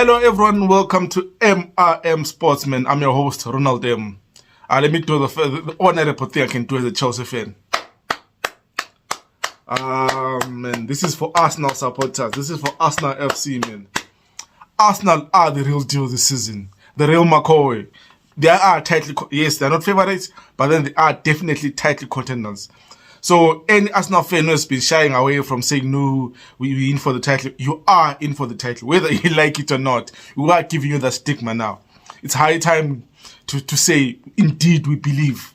Hello everyone, welcome to MRM Sportsman. I'm your host, Ronald M. Let me do the honorable thing I can do as a Chelsea fan. Man, this is for Arsenal supporters. This is for Arsenal FC, man. Arsenal are the real deal this season. The real McCoy. They are tightly, yes, they're not favorites, but then they are definitely tightly contenders. So any Arsenal fan who has been shying away from saying, no, we're in for the title, you are in for the title. Whether you like it or not, we are giving you the stigma now. It's high time to say, indeed, we believe.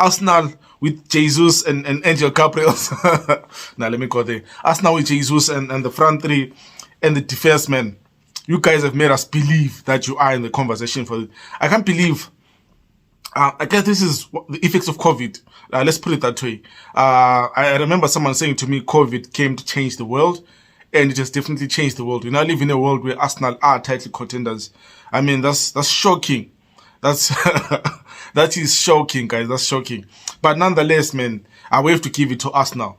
Arsenal with Jesus and Angel Gabriels. Now, let me go there. Arsenal with Jesus and the front three and the defense men. You guys have made us believe that you are in the conversation for it. I can't believe. I guess this is the effects of COVID. Let's put it that way. I remember someone saying to me, COVID came to change the world, and it has definitely changed the world. We now live in a world where Arsenal are title contenders. I mean, that's shocking. That is shocking, guys. That's shocking. But nonetheless, man, we have to give it to Arsenal.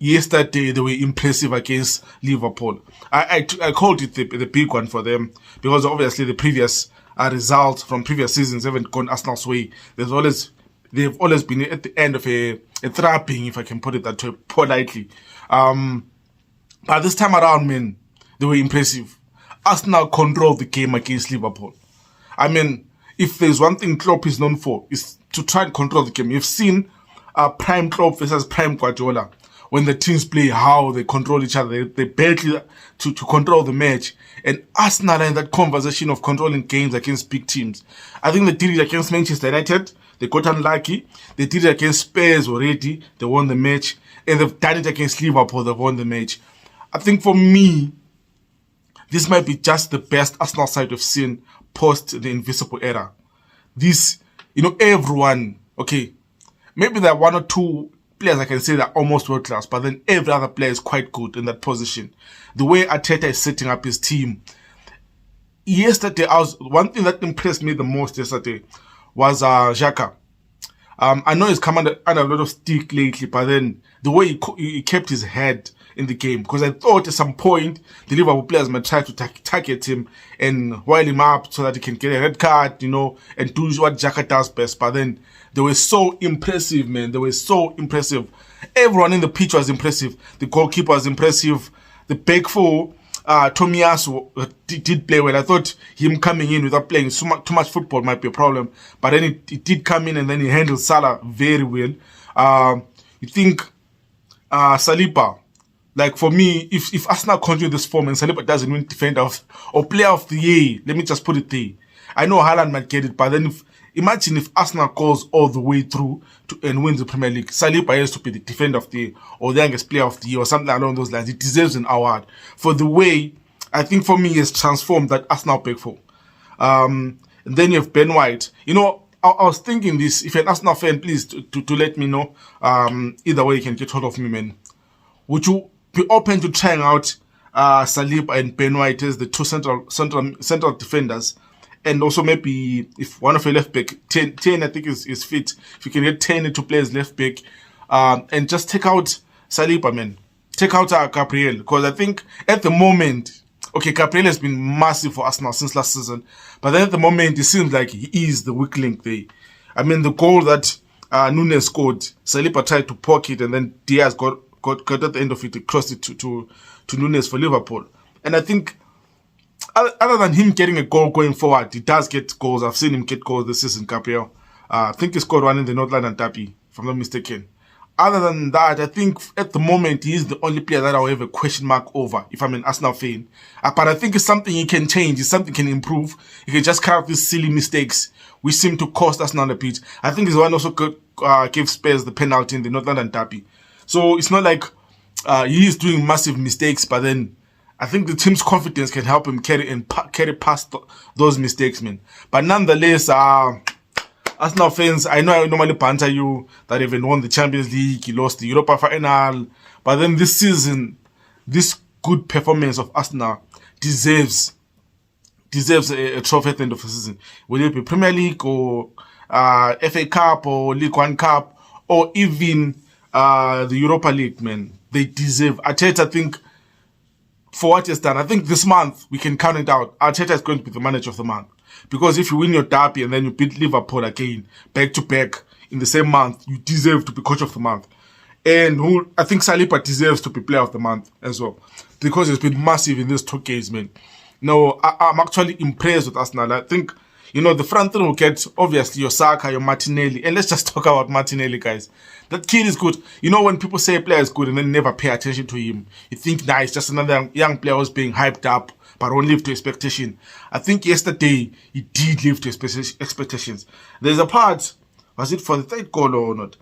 Yesterday, they were impressive against Liverpool. I called it the big one for them because obviously the previous results from previous seasons haven't gone Arsenal's way. They've always been at the end of a trapping, if I can put it that way, politely. But this time around, man, they were impressive. Arsenal controlled the game against Liverpool. I mean, if there's one thing Klopp is known for, is to try and control the game. You've seen prime Klopp versus prime Guardiola. When the teams play, how they control each other, they battle to control the match. And Arsenal are in that conversation of controlling games against big teams. I think they did it against Manchester United. They got unlucky. They did it against Spurs already. They won the match. And they've done it against Liverpool. They've won the match. I think for me, this might be just the best Arsenal side we've seen post the Invisible era. This, everyone, okay, maybe there are one or two players I can say that are almost world class, but then every other player is quite good in that position. The way Arteta is setting up his team. Yesterday, one thing that impressed me the most yesterday was Xhaka. I know he's come under a lot of stick lately, but then the way he kept his head in the game, because I thought at some point the Liverpool players might try to target him and wile him up so that he can get a red card, and do what Xhaka does best. But then they were so impressive, man. They were so impressive. Everyone in the pitch was impressive. The goalkeeper was impressive. The back four, Tomiyasu did play well. I thought him coming in without playing too much football might be a problem. But then he did come in and then he handled Salah very well. You think Saliba, like for me, if Arsenal continue this form and Saliba doesn't win defender or player of the year, let me just put it there. I know Haaland might get it, but then imagine if Arsenal goes all the way through and wins the Premier League. Saliba has to be the defender of the year or the youngest player of the year or something along those lines. He deserves an award for the way, I think for me, he has transformed that Arsenal back four. And then you have Ben White. I was thinking this, if you're an Arsenal fan, please to let me know. Either way you can get hold of me, man. Would you be open to trying out Saliba and Ben White as the two central defenders? And also maybe if one of your left back, 10 I think is fit. If you can get 10 into players left back, and just take out Saliba, man. Take out Gabriel. Because I think at the moment, okay, Gabriel has been massive for Arsenal since last season. But then at the moment, it seems like he is the weak link there. I mean, the goal that Nunes scored, Saliba tried to pocket and then Diaz got at the end of it, he crossed it to Nunes for Liverpool. And I think other than him getting a goal going forward, he does get goals. I've seen him get goals this season, Gabriel. I think he scored one in the North London Derby, if I'm not mistaken. Other than that, I think at the moment, he is the only player that I'll have a question mark over, if I'm an Arsenal fan. But I think it's something he can change. It's something he can improve. He can just cut out these silly mistakes, which seem to cost Arsenal on the pitch. I think he's the one also gave Spurs the penalty in the North London Derby. So it's not like he is doing massive mistakes, but then I think the team's confidence can help him carry past those mistakes, man. But nonetheless, Arsenal fans, I know I normally banter you that even won the Champions League, you lost the Europa final, but then this season, this good performance of Arsenal deserves a trophy at the end of the season. Will it be Premier League or FA Cup or League One Cup or even the Europa League, man? They deserve. Arteta, I think for what he's done. I think this month we can count it out. Arteta is going to be the manager of the month, because if you win your derby and then you beat Liverpool again back to back in the same month, you deserve to be coach of the month. And I think Saliba deserves to be player of the month as well, because he's been massive in these 2 games, man. No, I'm actually impressed with Arsenal. I think, the front three will get, obviously, your Saka, your Martinelli. And let's just talk about Martinelli, guys. That kid is good. When people say a player is good and then never pay attention to him, you think, nah, it's just another young player who's being hyped up, but won't live to expectation. I think yesterday, he did live to expectations. There's a part, was it for the 3rd goal or not?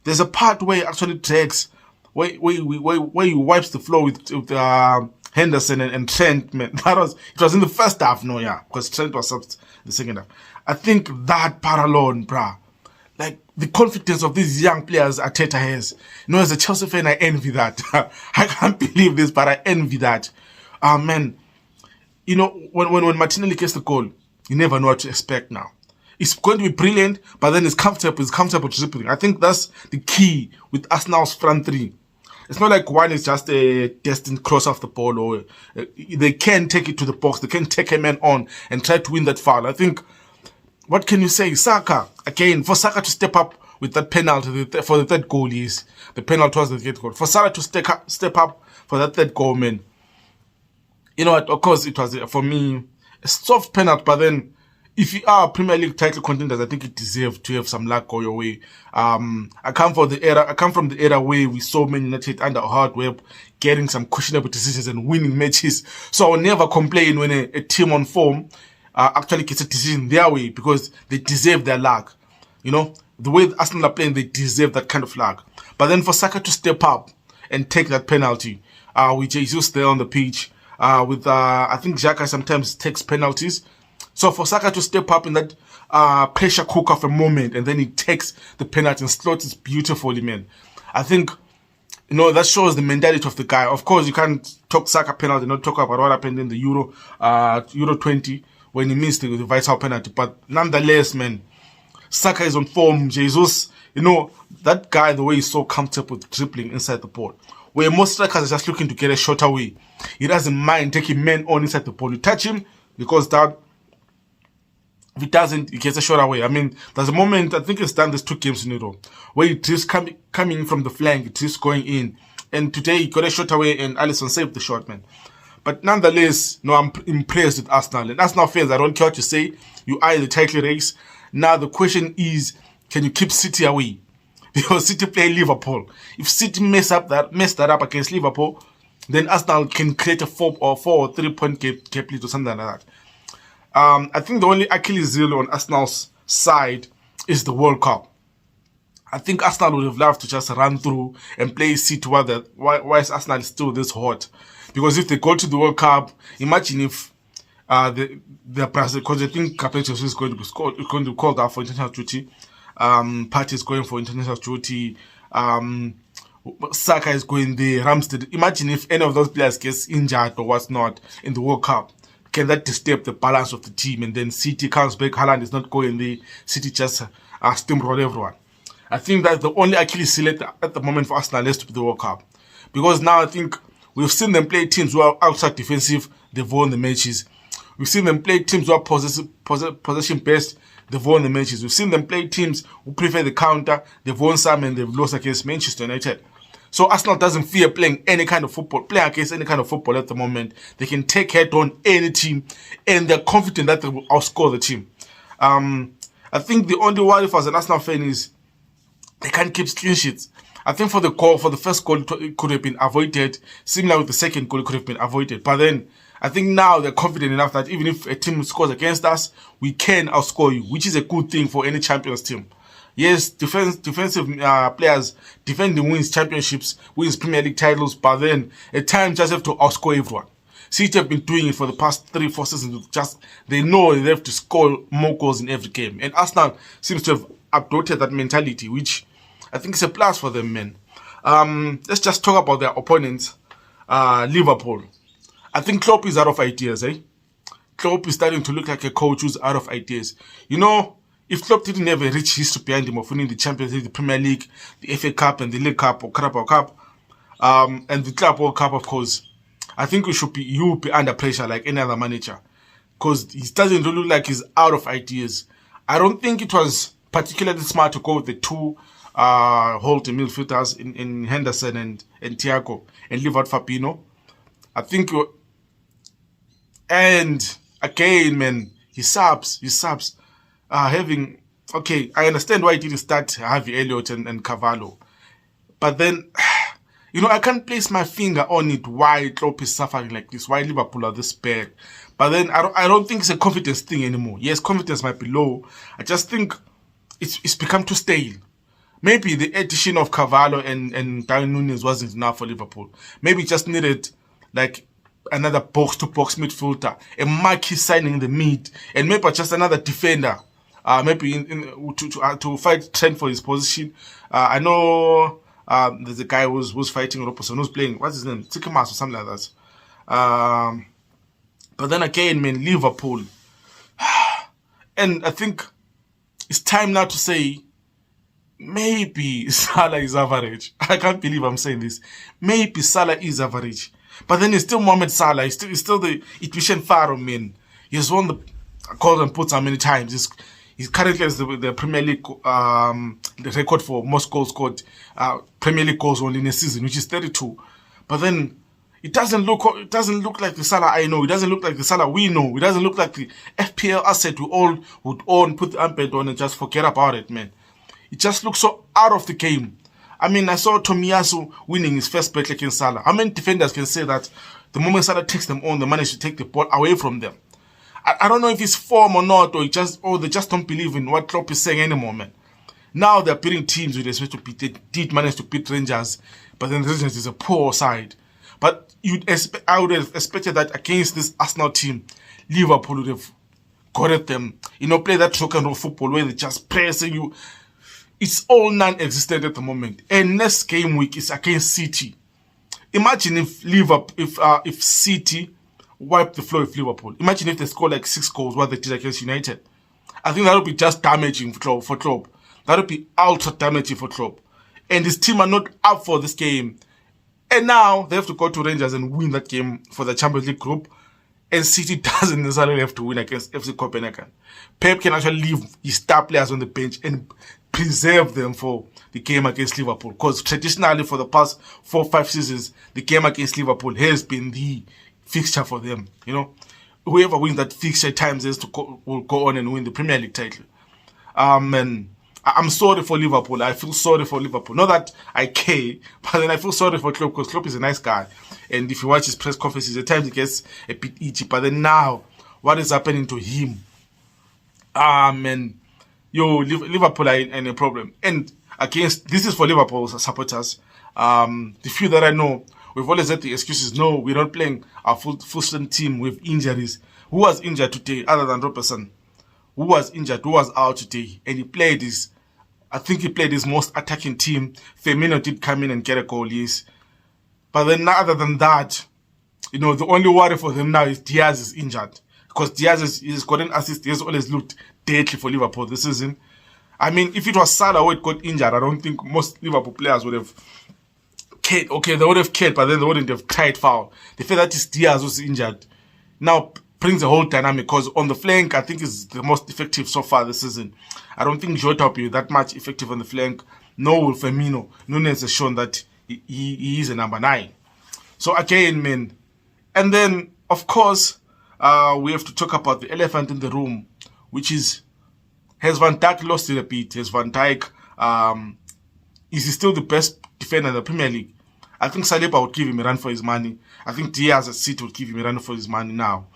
There's a part where he actually drags, where he wipes the floor with Henderson and Trent, man. It was in the first half, because Trent was up the second half. I think that part alone, bruh, like the confidence of these young players Arteta has. As a Chelsea fan, I envy that. I can't believe this, but I envy that. Man, when Martinelli gets the goal, you never know what to expect now. It's going to be brilliant, but then it's comfortable dribbling. I think that's the key with Arsenal's front three. It's not like one is just a destined cross off the ball, or they can take it to the box. They can take a man on and try to win that foul. I think, what can you say? Saka, again, for Saka to step up with that penalty for the 3rd goal, yes. The penalty was the 3rd goal. For Saka to step up for that 3rd goal, man. Of course, it was, for me, a soft penalty, but then, if you are Premier League title contenders, I think it deserves to have some luck go your way. I come from the era where we saw Man United under hard work, getting some questionable decisions and winning matches. So I'll never complain when a team on form actually gets a decision their way, because they deserve their luck. The way Arsenal are playing, they deserve that kind of luck. But then for Saka to step up and take that penalty, with Jesus there on the pitch, I think Xhaka sometimes takes penalties. So for Saka to step up in that pressure cooker of a moment, and then he takes the penalty and slots it beautifully, man. I think, that shows the mentality of the guy. Of course, you can't talk Saka penalty and not talk about what happened in the Euro 20, when he missed the vital penalty. But nonetheless, man, Saka is on form. Jesus, that guy, the way he's so comfortable with dribbling inside the ball. Where most strikers are just looking to get a shot away. He doesn't mind taking men on inside the ball. You touch him, because that, if he doesn't, he gets a shot away. I mean, there's a moment, I think it's done this 2 games in a row, where it is coming from the flank, it is going in. And today he got a shot away and Alisson saved the shot, man. But nonetheless, I'm impressed with Arsenal. And Arsenal fans, I don't care what you say, you are in the title race. Now the question is, can you keep City away? Because City play Liverpool. If City mess that up against Liverpool, then Arsenal can create a 4 or 3 point gap lead or something like that. I think the only Achilles heel on Arsenal's side is the World Cup. I think Arsenal would have loved to just run through and play City why is Arsenal still this hot? Because if they go to the World Cup, imagine if the Brazil, because I think Capetos is going to be called out for international duty. Partey is going for international duty. Saka is going there. Ramsdale. Imagine if any of those players gets injured or what's not in the World Cup. Can that disturb the balance of the team? And then City comes back, Haaland is not going there. City just steamroll everyone. I think that's the only Achilles heel at the moment for Arsenal has to be the World Cup. Because now I think we've seen them play teams who are outside defensive, they've won the matches. We've seen them play teams who are possession based, they've won the matches. We've seen them play teams who prefer the counter, they've won some and they've lost against Manchester United. So Arsenal doesn't fear playing any kind of football, playing against any kind of football at the moment. They can take head on any team, and they're confident that they will outscore the team. I think the only worry for as an Arsenal fan is they can't keep clean sheets. I think for the first goal, it could have been avoided. Similar with the second goal, it could have been avoided. But then, I think now they're confident enough that even if a team scores against us, we can outscore you, which is a good thing for any Champions team. Yes, defensive players defend and wins championships, wins Premier League titles, but then at times just have to outscore everyone. City have been doing it for the past 3-4 seasons. They know they have to score more goals in every game. And Arsenal seems to have adopted that mentality, which I think is a plus for them, man. Let's just talk about their opponents, Liverpool. I think Klopp is out of ideas, eh? Klopp is starting to look like a coach who's out of ideas. If Klopp didn't have a rich history behind him of winning the Champions League, the Premier League, the FA Cup and the League Cup or Carabao Cup, and the Club World Cup, of course, I think he will be under pressure like any other manager, because he doesn't really look like he's out of ideas. I don't think it was particularly smart to go with the two holding midfielders in Henderson and Thiago and leave out Fabinho. I think, and again, man, he subs. Having, okay, I understand why he didn't start Harvey Elliott and Cavallo, but then, I can't place my finger on it why Klopp is suffering like this, why Liverpool are this bad. But then I don't think it's a confidence thing anymore. Yes, confidence might be low. I just think it's become too stale. Maybe the addition of Cavallo and Darwin Núñez wasn't enough for Liverpool. Maybe it just needed like another box-to-box midfielder, a marquee signing in the mid, and maybe just another defender. Maybe to fight Trent for his position. I know there's a guy who's fighting Robertson, who's playing, what's his name? Tikemas or something like that. But then again, man, Liverpool. And I think it's time now to say, maybe Salah is average. I can't believe I'm saying this. Maybe Salah is average. But then it's still Mohamed Salah. He's still the Egyptian pharaoh, man. He's won the golden boots how many times. He's currently has the Premier League the record for most goals scored, Premier League goals only in a season, which is 32. But then it doesn't look like the Salah I know. It doesn't look like the Salah we know. It doesn't look like the FPL asset we all would own, put the armband on and just forget about it, man. It just looks so out of the game. I mean, I saw Tomiyasu winning his first bet against Salah. How many defenders can say that the moment Salah takes them on, they manage to take the ball away from them? I don't know if it's form or not, or they just don't believe in what Klopp is saying anymore, man. Now they're beating teams with respect to beat. They did manage to beat Rangers, but then the Rangers is a poor side. But I would have expected that against this Arsenal team, Liverpool would have got at them. Play that rock and roll football where they just pressing you. It's all non-existent at the moment. And next game week is against City. Imagine if City wipe the floor with Liverpool. Imagine if they score like 6 goals, what they did against United. I think that would be just damaging for Klopp. That would be ultra damaging for Klopp. And this team are not up for this game. And now they have to go to Rangers and win that game for the Champions League group. And City doesn't necessarily have to win against FC Copenhagen. Pep can actually leave his star players on the bench and preserve them for the game against Liverpool. Because traditionally for the past 4-5 seasons, the game against Liverpool has been the fixture for them. Whoever wins that fixture times will go on and win the Premier League title. And I'm sorry for Liverpool. I feel sorry for Liverpool. Not that I care, but then I feel sorry for Klopp, because Klopp is a nice guy. And if you watch his press conferences, at times he gets a bit itchy. But then now, what is happening to him? Liverpool are in a problem. And this is for Liverpool supporters. The few that I know, we've always had the excuses. No, we're not playing our full-strength team with injuries. Who was injured today other than Robertson? Who was injured? Who was out today? And he played his most attacking team. Firmino did come in and get a goal, yes. But then other than that, the only worry for them now is Diaz is injured. Because Diaz is got an assist. He has always looked deadly for Liverpool this season. I mean, if it was Salah who had got injured, I don't think most Liverpool players would have cared. Okay, they would have cared, but then they wouldn't have tried foul. The fact that it's Diaz who's injured now brings a whole dynamic, because on the flank, I think is the most effective so far this season. I don't think Jota will be that much effective on the flank. No, with Firmino. Núñez has shown that he is a number 9. So again, man. And then, of course, we have to talk about the elephant in the room, which is, has Van Dijk lost it a bit? Has Van Dijk, is he still the best defender in the Premier League? I think Saliba would give him a run for his money. I think Diaz at City would give him a run for his money now.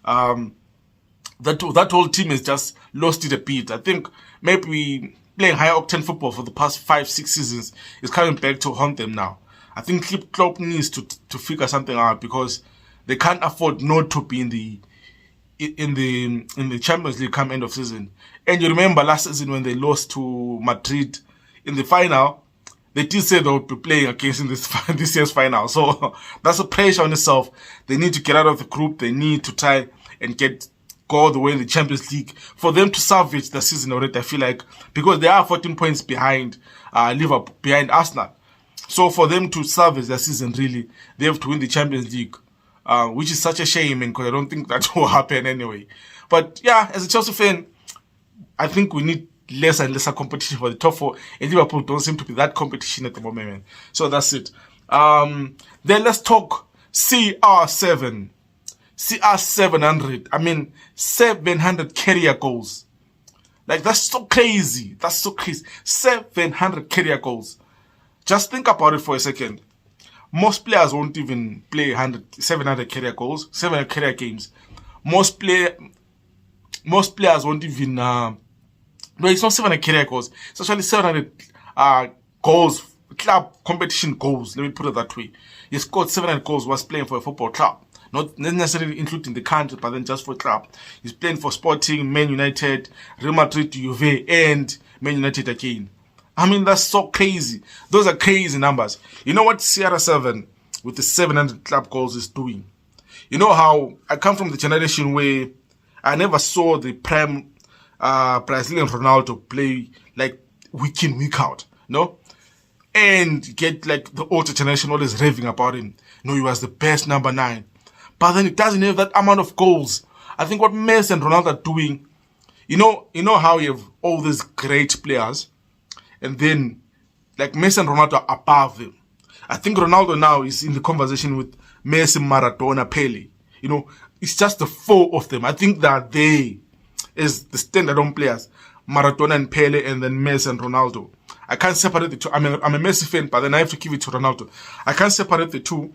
That whole team has just lost it a bit. I think maybe playing high octane football for the past 5-6 seasons is coming back to haunt them now. I think Klopp needs to figure something out, because they can't afford not to be in the Champions League come end of season. And you remember last season when they lost to Madrid in the final, they did say they would be playing against in this year's final. So that's a pressure on itself. They need to get out of the group. They need to try and go all the way in the Champions League for them to salvage the season already, I feel like, because they are 14 points behind Liverpool, behind Arsenal. So for them to salvage the season, really, they have to win the Champions League. which is such a shame, because I don't think that will happen anyway. But yeah, as a Chelsea fan, I think we need less and lesser competition for the top four, and Liverpool don't seem to be that competition at the moment, man. So that's it. Then let's talk CR7. CR700. I mean, 700 carrier goals. Like, that's so crazy. That's so crazy. 700 carrier goals. Just think about it for a second. Most players won't even play 700 carrier goals, 700 carrier games. Most players won't even, no, it's not 700 carrier goals. It's actually 700 goals, club competition goals. Let me put it that way. He scored 700 goals whilst playing for a football club. Not necessarily including the country, but then just for club. He's playing for Sporting, Man United, Real Madrid, Juve, and Man United again. I mean, that's so crazy. Those are crazy numbers. You know what CR7 with the 700 club goals is doing? You know how I come from the generation where I never saw the prime Brazilian Ronaldo play like week in, week out, no? And get like the older generation always raving about him. No, he was the best number 9. But then it doesn't have that amount of goals. I think what Messi and Ronaldo are doing, you know how you have all these great players, and then like Messi and Ronaldo are above them. I think Ronaldo now is in the conversation with Messi, Maradona, Pele. You know, it's just the 4 of them. I think that they is the standalone players, Maradona and Pele, and then Messi and Ronaldo. I can't separate the two. I'm a Messi fan, but then I have to give it to Ronaldo. I can't separate the two.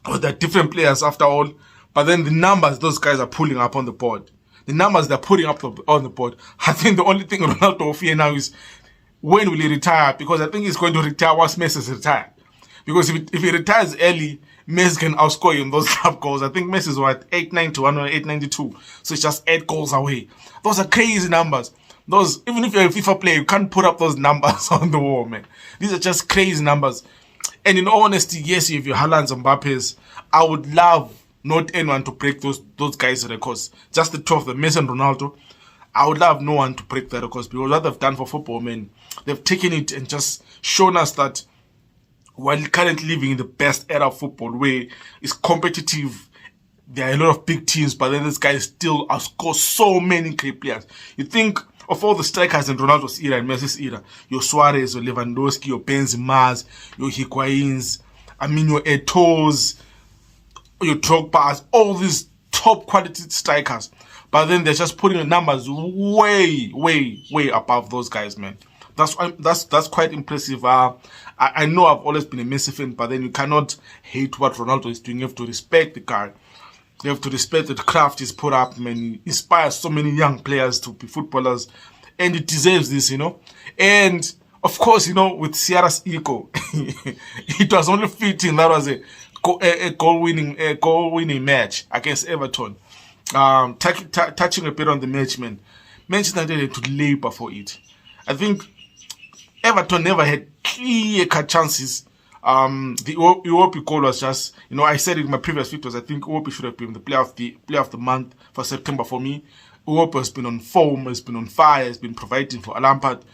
Oh, they're different players after all. But then the numbers those guys are pulling up on the board, the numbers they're putting up on the board, I think the only thing Ronaldo will fear now is when will he retire? Because I think he's going to retire once Messi is retired. Because if he retires early, Messi can outscore him those club goals. I think Messi is what, 891 or 892. So it's just 8 goals away. Those are crazy numbers. Those, even if you're a FIFA player, you can't put up those numbers on the wall, man. These are just crazy numbers. And in all honesty, yes, if you're Haaland's and Mbappe's, I would love not anyone to break those guys' records. Just the two of them, Messi and Ronaldo. I would love no one to break their records, because what they've done for football, man, they've taken it and just shown us that we're currently living in the best era of football, where it's competitive. There are a lot of big teams, but then this guy still score so many great players. You think of all the strikers in Ronaldo's era and Messi's era, your Suarez, your Lewandowski, your Benzema's, your Higuain's, I mean your Eto'os, your Drogba's, all these top quality strikers. But then they're just putting the numbers way, way, way above those guys, man. That's quite impressive. I know I've always been a Messi fan, but then you cannot hate what Ronaldo is doing. You have to respect the guy. You have to respect the craft he's put up, man. He inspires so many young players to be footballers, and it deserves this, you know. And of course, you know, with Sierra's ego, it was only fitting that was a goal-winning match against Everton. Touching a bit on the match, man. Manchester United had to labor for it. I think Everton never had clear-cut chances. The Iwobi goal was just, you know, I said it in my previous videos, I think Iwobi should have been the player of the month for September for me. Iwobi has been on form, has been on fire, has been providing for Lampard.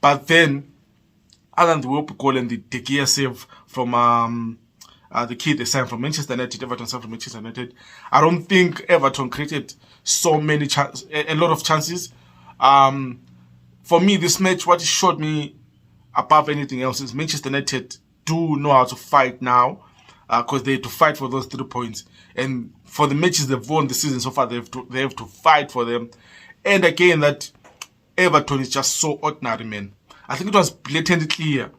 But then, other than the Iwobi goal and the De Gea save from the kid they signed from Manchester United, Everton signed from Manchester United, I don't think Everton created so many a lot of chances. For me, this match, what it showed me above anything else is Manchester United do know how to fight now, because they have to fight for those 3 points. And for the matches they've won the season so far, they have to fight for them. And again, that Everton is just so ordinary, man. I think it was blatantly clear.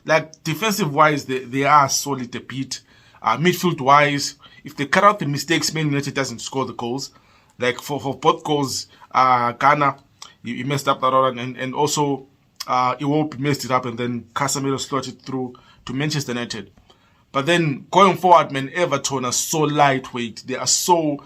Like, defensive-wise, they are solid a bit. Midfield-wise, if they cut out the mistakes, Man United doesn't score the goals. Like, for both goals, Ghana, he messed up that one, and also Iwobi messed it up, and then Casemiro slotted through to Manchester United. But then going forward, man, Everton are so lightweight. They are so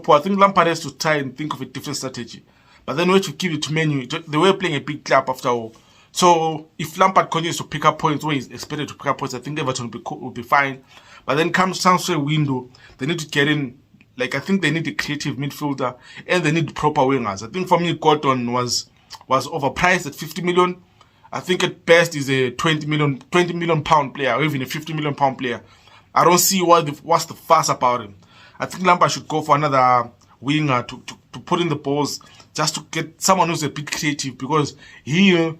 poor. I think Lampard has to try and think of a different strategy. But then we have to give it to Man U. They were playing a big club after all. So if Lampard continues to pick up points where he's expected to pick up points, I think Everton will be fine. But then comes transfer window, they need to get in. Like, I think they need a creative midfielder and they need proper wingers. I think for me, Gordon was overpriced at 50 million. I think at best is a 20 million pound player, or even a 50 million pound player. I don't see what's the fuss about him. I think Lampard should go for another winger to put in the balls, just to get someone who's a bit creative, because he,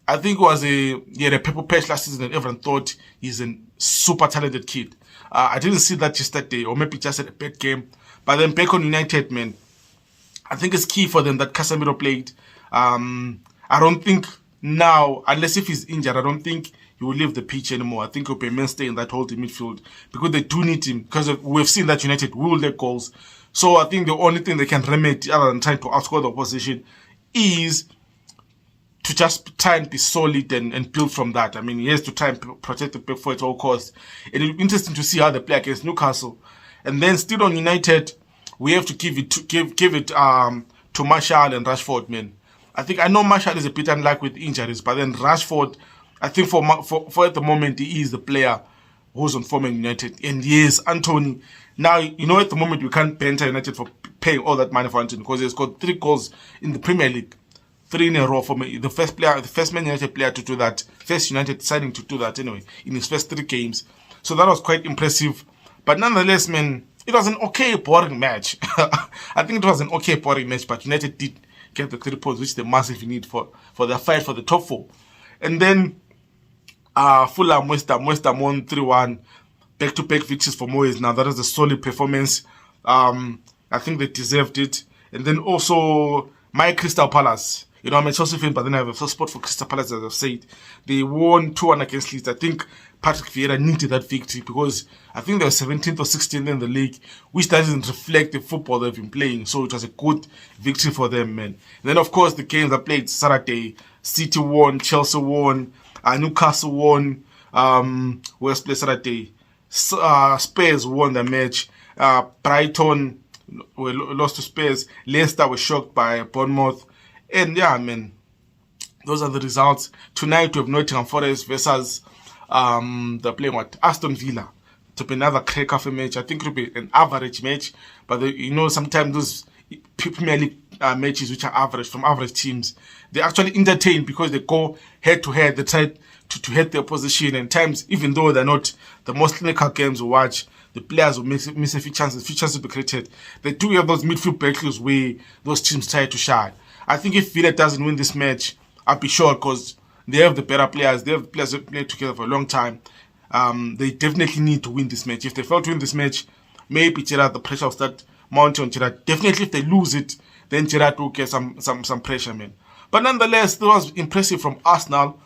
I think, he had a purple patch last season and everyone thought he's a super talented kid. I didn't see that yesterday, or maybe just had a bad game. But then back on United, man, I think it's key for them that Casemiro played. I don't think now, unless if he's injured, I don't think he will leave the pitch anymore. I think he'll be a mainstay in that holding midfield, because they do need him, because we've seen that United will let goals. So I think the only thing they can remedy, other than trying to outscore the opposition, is to just try and be solid and build from that. I mean, he has to try and protect the back four at all costs. And it'll be interesting to see how they play against Newcastle. And then still on United, we have to give it to Martial and Rashford, man. I know Martial is a bit unlucky with injuries, but then Rashford, I think for at the moment, he is the player who's on form in United. And yes, Anthony. Now, at the moment, we can't banter United for paying all that money for Anthony, because he's got 3 goals in the Premier League. 3 in a row for me. The first Man United player to do that. First United signing to do that anyway, in his first 3 games. So that was quite impressive. But nonetheless, man, it was an okay, boring match. I think it was an okay, boring match, but United did get the 3 points, which they massively need for their fight for the top 4. And then Fulham, West Ham won 3-1. Back-to-back victories for Moyes. Now, that is a solid performance. I think they deserved it. And then also, my Crystal Palace. I'm a Chelsea fan, but then I have a soft spot for Crystal Palace, as I've said. They won 2-1 against Leeds. I think Patrick Vieira needed that victory, because I think they were 17th or 16th in the league, which doesn't reflect the football they've been playing. So it was a good victory for them, man. And then, of course, the games that played Saturday, City won, Chelsea won, Newcastle won, West played Saturday, Spurs won the match, Brighton lost to Spurs, Leicester was shocked by Bournemouth. And yeah, man, those are the results. Tonight we have Nottingham Forest versus they're playing Aston Villa. To be another crack of a match. I think it will be an average match, but sometimes those Premier League matches which are average, from average teams, they actually entertain, because they go head to head. They try to hit the opposition, and times, even though they're not the most clinical games we watch, the players will miss a few chances will be created. They do have those midfield battles where those teams try to shine. I think if Villa doesn't win this match, I'll be sure, because they have the better players. They have the players who played together for a long time. They definitely need to win this match. If they fail to win this match, maybe Gerrard, the pressure will start mounting on Gerrard. Definitely, if they lose it, then Gerrard will get some pressure, man. But nonetheless, it was impressive from Arsenal.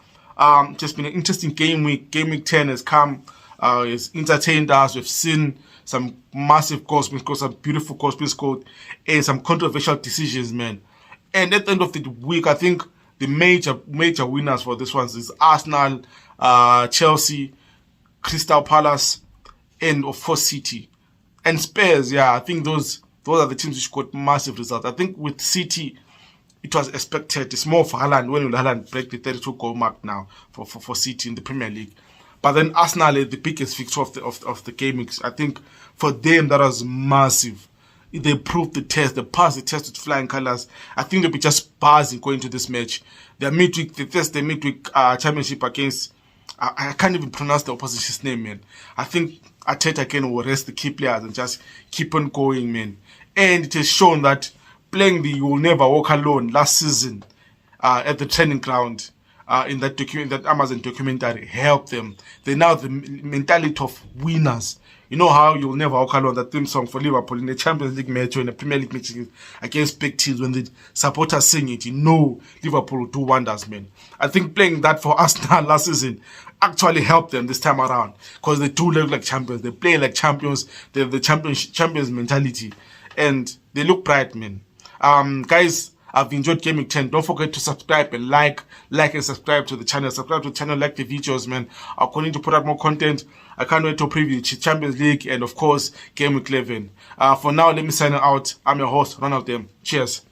Just been an interesting game week. Game week 10 has come. It's entertained us. We've seen some massive goals being scored, some beautiful goals being scored, and some controversial decisions, man. And at the end of the week, I think the major winners for this one is Arsenal, Chelsea, Crystal Palace, and of course City. And Spurs, yeah, I think those are the teams which got massive results. I think with City, it was expected. It's more for Haaland. When will Haaland break the 32-goal mark now for City in the Premier League? But then Arsenal is the biggest victor of the game. I think for them that was massive. They proved the test. They passed the test with flying colours. I think they'll be just buzzing going into this match. Their midweek championship against, I can't even pronounce the opposition's name, man. I think Arteta again will rest the key players and just keep on going, man. And it has shown that playing the "You Will Never Walk Alone" last season at the training ground in that Amazon documentary helped them. They now have the mentality of winners. You know how "You'll Never Walk Alone," that theme song for Liverpool in the Champions League match or in the Premier League match against big teams, when the supporters sing it, Liverpool will do wonders, man. I think playing that for Arsenal last season actually helped them this time around, because they do look like champions. They play like champions. They have the champions mentality, and they look bright, man. Guys, I've enjoyed Game Week 10. Don't forget to subscribe and like and subscribe to the channel. Subscribe to the channel, like the videos, man. I'm going to put out more content. I can't wait to preview Champions League and, of course, Game Week 11. For now, let me sign out. I'm your host, Ronald Dem. Cheers.